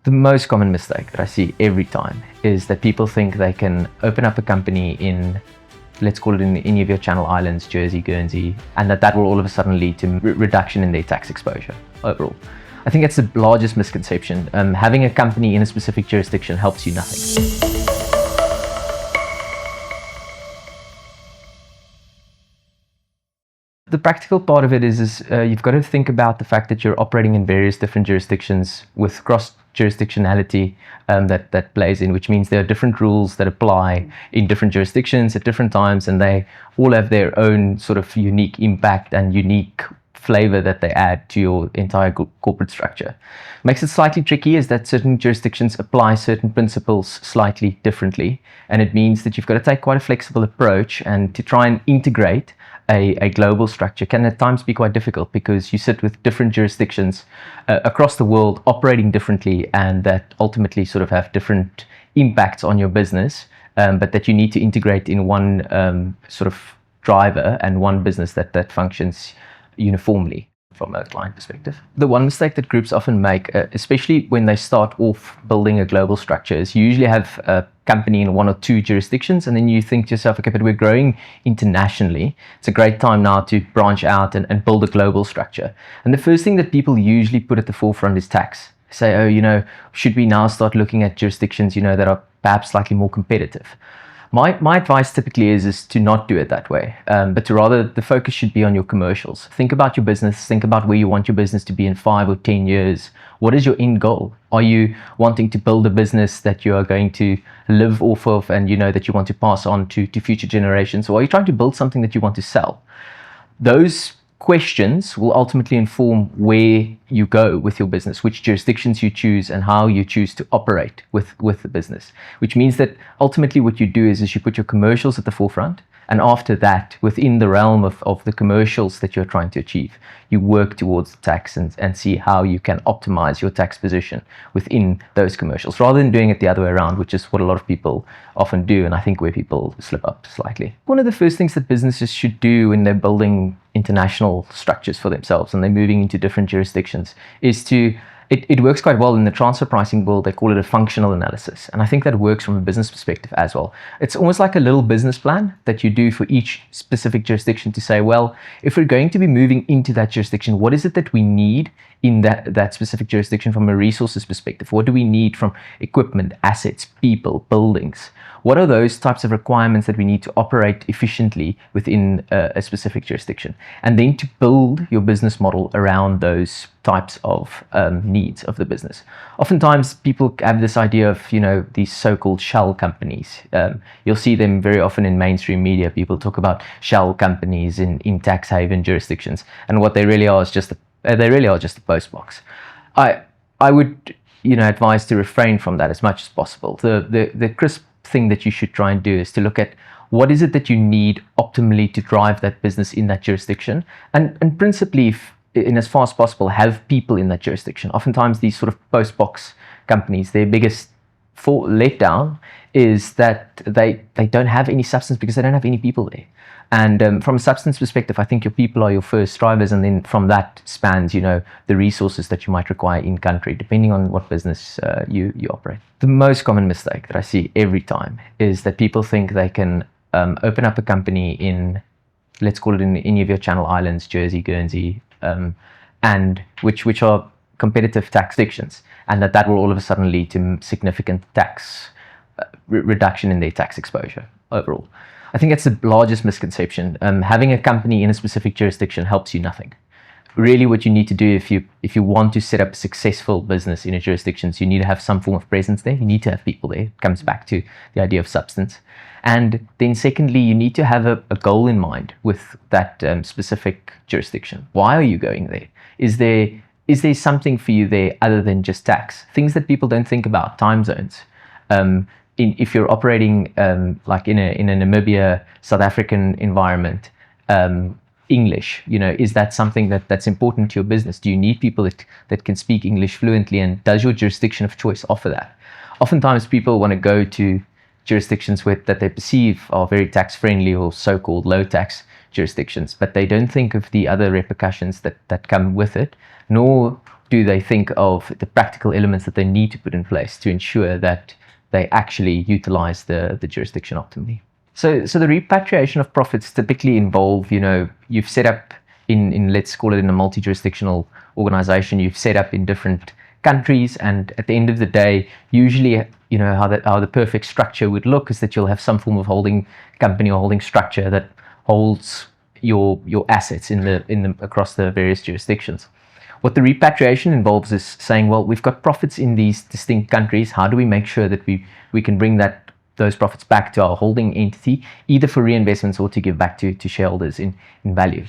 The most common mistake that I see every time is that people think they can open up a company in, let's call it in any of your Channel Islands, Jersey, Guernsey, and that will all of a sudden lead to reduction in their tax exposure overall. I think that's the largest misconception. Having a company in a specific jurisdiction helps you nothing. The practical part of it is you've got to think about the fact that you're operating in various different jurisdictions with cross-jurisdictionality that plays in, which means there are different rules that apply in different jurisdictions at different times, and they all have their own sort of unique impact and unique flavor that they add to your entire corporate structure. Makes it slightly tricky is that certain jurisdictions apply certain principles slightly differently, and it means that you've got to take quite a flexible approach, and to try and integrate a global structure can at times be quite difficult because you sit with different jurisdictions across the world operating differently, and that ultimately sort of have different impacts on your business, but that you need to integrate in one sort of driver and one business that functions uniformly from a client perspective. The one mistake that groups often make, especially when they start off building a global structure, is you usually have a company in one or two jurisdictions, and then you think to yourself, okay, but we're growing internationally. It's a great time now to branch out and build a global structure. And the first thing that people usually put at the forefront is tax. Say, oh, should we now start looking at jurisdictions, that are perhaps slightly more competitive? My advice typically is to not do it that way, but to rather, the focus should be on your commercials. Think about your business, think about where you want your business to be in 5 or 10 years. What is your end goal? Are you wanting to build a business that you are going to live off of and that you want to pass on to future generations? Or are you trying to build something that you want to sell? Those questions will ultimately inform where you go with your business, which jurisdictions you choose, and how you choose to operate with the business. Which means that ultimately what you do is you put your commercials at the forefront, and after that, within the realm of the commercials that you're trying to achieve, you work towards the tax and see how you can optimize your tax position within those commercials, rather than doing it the other way around, which is what a lot of people often do, and I think where people slip up slightly. One of the first things that businesses should do when they're building international structures for themselves and they're moving into different jurisdictions is it works quite well in the transfer pricing world. They call it a functional analysis, and I think that works from a business perspective as well. It's almost like a little business plan that you do for each specific jurisdiction to say, well, if we're going to be moving into that jurisdiction, what is it that we need in that specific jurisdiction from a resources perspective? What do we need from equipment, assets, people, buildings? What are those types of requirements that we need to operate efficiently within a specific jurisdiction? And then to build your business model around those types of needs of the business. Oftentimes people have this idea of, these so-called shell companies. You'll see them very often in mainstream media. People talk about shell companies in tax haven jurisdictions. And what they really are is just a post box. I would, advise to refrain from that as much as possible. The crisp thing that you should try and do is to look at what is it that you need optimally to drive that business in that jurisdiction, and principally, in as far as possible, have people in that jurisdiction. Oftentimes these sort of post box companies, their biggest letdown is that they don't have any substance because they don't have any people there. And from a substance perspective, I think your people are your first drivers, and then from that spans, the resources that you might require in country, depending on what business you operate. The most common mistake that I see every time is that people think they can open up a company in, let's call it in any of your Channel Islands, Jersey, Guernsey, and which are competitive tax jurisdictions, and that will all of a sudden lead to significant tax reduction in their tax exposure overall. I think that's the largest misconception. Having a company in a specific jurisdiction helps you nothing. Really, what you need to do if you want to set up a successful business in a jurisdiction, you need to have some form of presence there. You need to have people there. It comes back to the idea of substance. And then secondly, you need to have a goal in mind with that specific jurisdiction. Why are you going there? Is there something for you there other than just tax? Things that people don't think about, time zones. If you're operating like in a Namibia, South African environment, English, is that something that's important to your business? Do you need people that can speak English fluently, and does your jurisdiction of choice offer that? Oftentimes people want to go to jurisdictions that they perceive are very tax friendly or so-called low tax jurisdictions, but they don't think of the other repercussions that come with it, nor do they think of the practical elements that they need to put in place to ensure that they actually utilize the jurisdiction optimally. So the repatriation of profits typically involve, you've set up in let's call it in a multi-jurisdictional organization, you've set up in different countries, and at the end of the day, usually, how the perfect structure would look is that you'll have some form of holding company or holding structure that holds your assets in the across the various jurisdictions. What the repatriation involves is saying, well, we've got profits in these distinct countries. How do we make sure that we can bring those profits back to our holding entity, either for reinvestments or to give back to shareholders in value?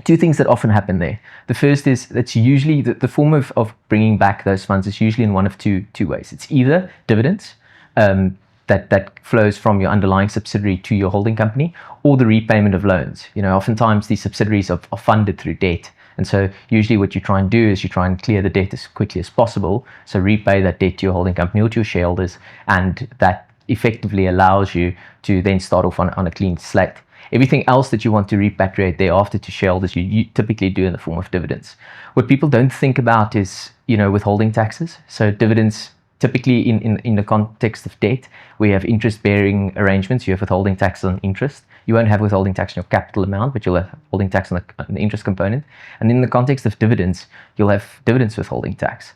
Two things that often happen there. The first is that's usually the form of bringing back those funds is usually in one of two ways. It's either dividends that flows from your underlying subsidiary to your holding company, or the repayment of loans. Oftentimes these subsidiaries are funded through debt. And so usually what you try and do is you try and clear the debt as quickly as possible. So repay that debt to your holding company or to your shareholders, and that effectively allows you to then start off on a clean slate. Everything else that you want to repatriate thereafter to shareholders, you typically do in the form of dividends. What people don't think about is, withholding taxes. So dividends, typically in the context of debt, we have interest-bearing arrangements. You have withholding tax on interest. You won't have withholding tax on your capital amount, but you'll have withholding tax on the interest component. And in the context of dividends, you'll have dividends withholding tax.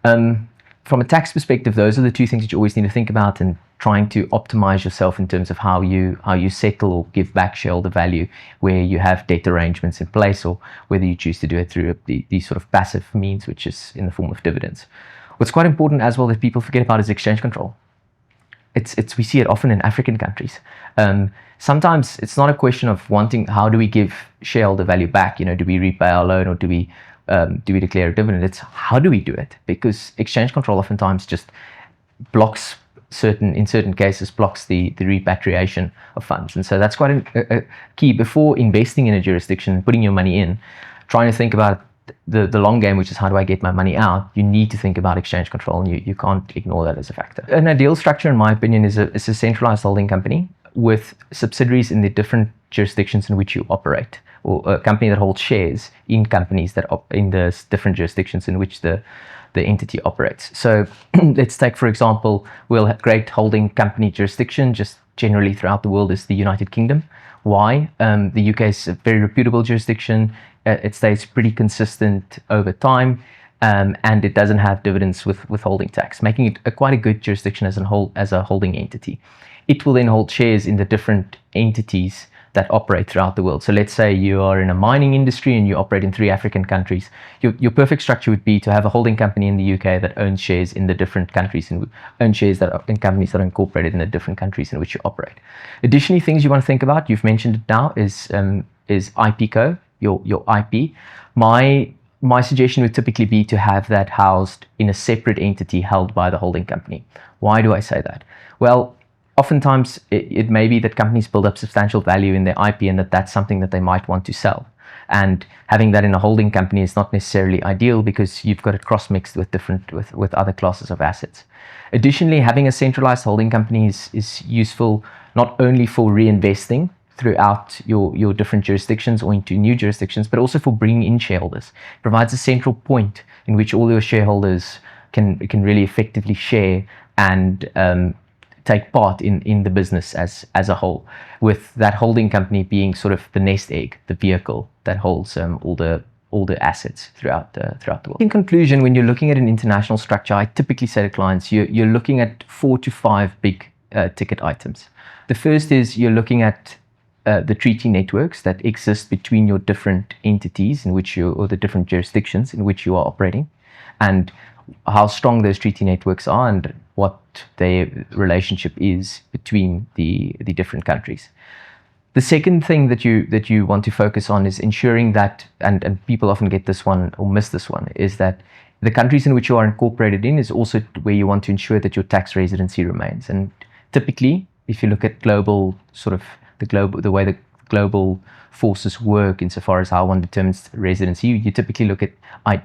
From a tax perspective, those are the two things that you always need to think about, and trying to optimize yourself in terms of how you settle or give back shareholder value where you have debt arrangements in place, or whether you choose to do it through these sort of passive means, which is in the form of dividends. What's quite important as well that people forget about is exchange control. We see it often in African countries. Sometimes it's not a question of wanting, how do we give shareholder value back? Do we repay our loan, or do we declare a dividend? It's how do we do it? Because exchange control oftentimes just blocks in certain cases blocks the repatriation of funds. And so that's quite a key before investing in a jurisdiction, putting your money in, trying to think about the long game, which is how do I get my money out. You need to think about exchange control, and you can't ignore that as a factor. An ideal structure, in my opinion, is a centralized holding company with subsidiaries in the different jurisdictions in which you operate, or a company that holds shares in companies that in the different jurisdictions in which the entity operates. So let's take, for example, we'll have great holding company jurisdiction just generally throughout the world is the United Kingdom. Why? The UK is a very reputable jurisdiction. It stays pretty consistent over time, and it doesn't have dividends with withholding tax, making it quite a good jurisdiction as a holding entity. It will then hold shares in the different entities that operate throughout the world. So let's say you are in a mining industry and you operate in 3 African countries. Your perfect structure would be to have a holding company in the UK that owns shares in the different countries, and owns shares that are in companies that are incorporated in the different countries in which you operate. Additionally, things you want to think about, you've mentioned it now, is IPCO, your IP. My suggestion would typically be to have that housed in a separate entity held by the holding company. Why do I say that? Well, oftentimes it may be that companies build up substantial value in their IP, and that's something that they might want to sell. And having that in a holding company is not necessarily ideal, because you've got it cross-mixed with other classes of assets. Additionally, having a centralized holding company is useful not only for reinvesting throughout your different jurisdictions or into new jurisdictions, but also for bringing in shareholders. It provides a central point in which all your shareholders can really effectively share and take part in the business as a whole, with that holding company being sort of the nest egg, the vehicle that holds all the assets throughout the world. In conclusion, when you're looking at an international structure, I typically say to clients, you're looking at 4 to 5 big ticket items. The first is you're looking at the treaty networks that exist between your different entities or the different jurisdictions in which you are operating, and how strong those treaty networks are, and what their relationship is between the different countries. The second thing that you want to focus on is ensuring that, and people often get this one or miss this one, is that the countries in which you are incorporated in is also where you want to ensure that your tax residency remains. And typically, if you look at the way the global forces work insofar as how one determines residency, you typically look at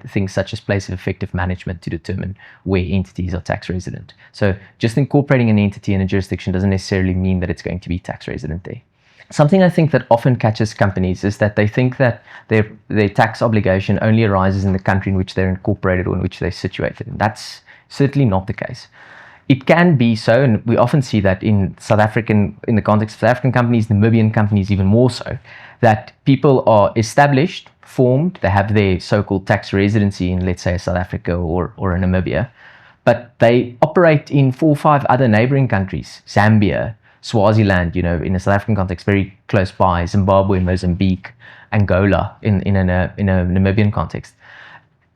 things such as place of effective management to determine where entities are tax resident. So just incorporating an entity in a jurisdiction doesn't necessarily mean that it's going to be tax resident there. Something I think that often catches companies is that they think that their tax obligation only arises in the country in which they're incorporated or in which they're situated. And that's certainly not the case. It can be so, and we often see that in the context of South African companies, Namibian companies even more so, that people are established, formed, they have their so-called tax residency in, let's say, South Africa or in Namibia, but they operate in 4 or 5 other neighboring countries, Zambia, Swaziland, in a South African context, very close by, Zimbabwe, Mozambique, Angola, in a Namibian context.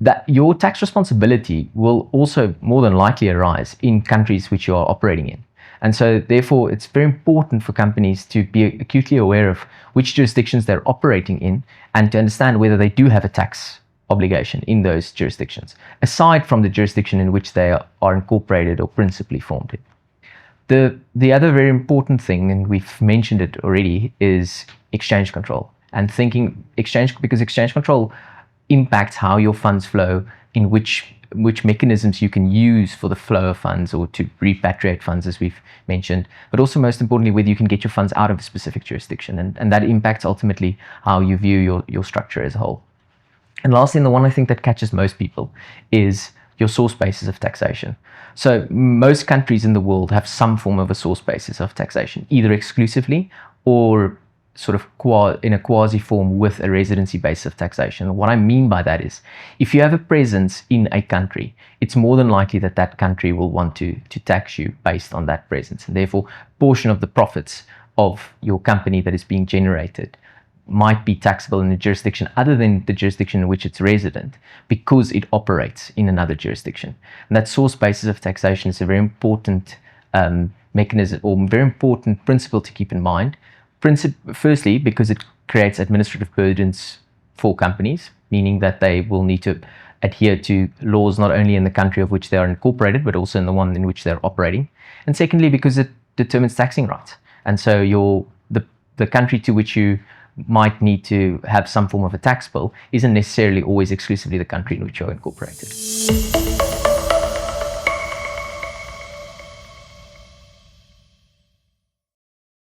That your tax responsibility will also more than likely arise in countries which you are operating in. And so therefore it's very important for companies to be acutely aware of which jurisdictions they're operating in and to understand whether they do have a tax obligation in those jurisdictions, aside from the jurisdiction in which they are incorporated or principally formed in. The other very important thing, and we've mentioned it already, is exchange control. And because exchange control impacts how your funds flow, in which mechanisms you can use for the flow of funds or to repatriate funds, as we've mentioned, but also most importantly, whether you can get your funds out of a specific jurisdiction. And that impacts ultimately how you view your structure as a whole. And lastly, and the one I think that catches most people, is your source basis of taxation. So most countries in the world have some form of a source basis of taxation, either exclusively or sort of in a quasi form with a residency basis of taxation. What I mean by that is, if you have a presence in a country, it's more than likely that that country will want to tax you based on that presence. And therefore, a portion of the profits of your company that is being generated might be taxable in a jurisdiction other than the jurisdiction in which it's resident, because it operates in another jurisdiction. And that source basis of taxation is a very important mechanism, or very important principle to keep in mind. Firstly, because it creates administrative burdens for companies, meaning that they will need to adhere to laws not only in the country of which they are incorporated, but also in the one in which they're operating. And secondly, because it determines taxing rights. And so the country to which you might need to have some form of a tax bill isn't necessarily always exclusively the country in which you're incorporated.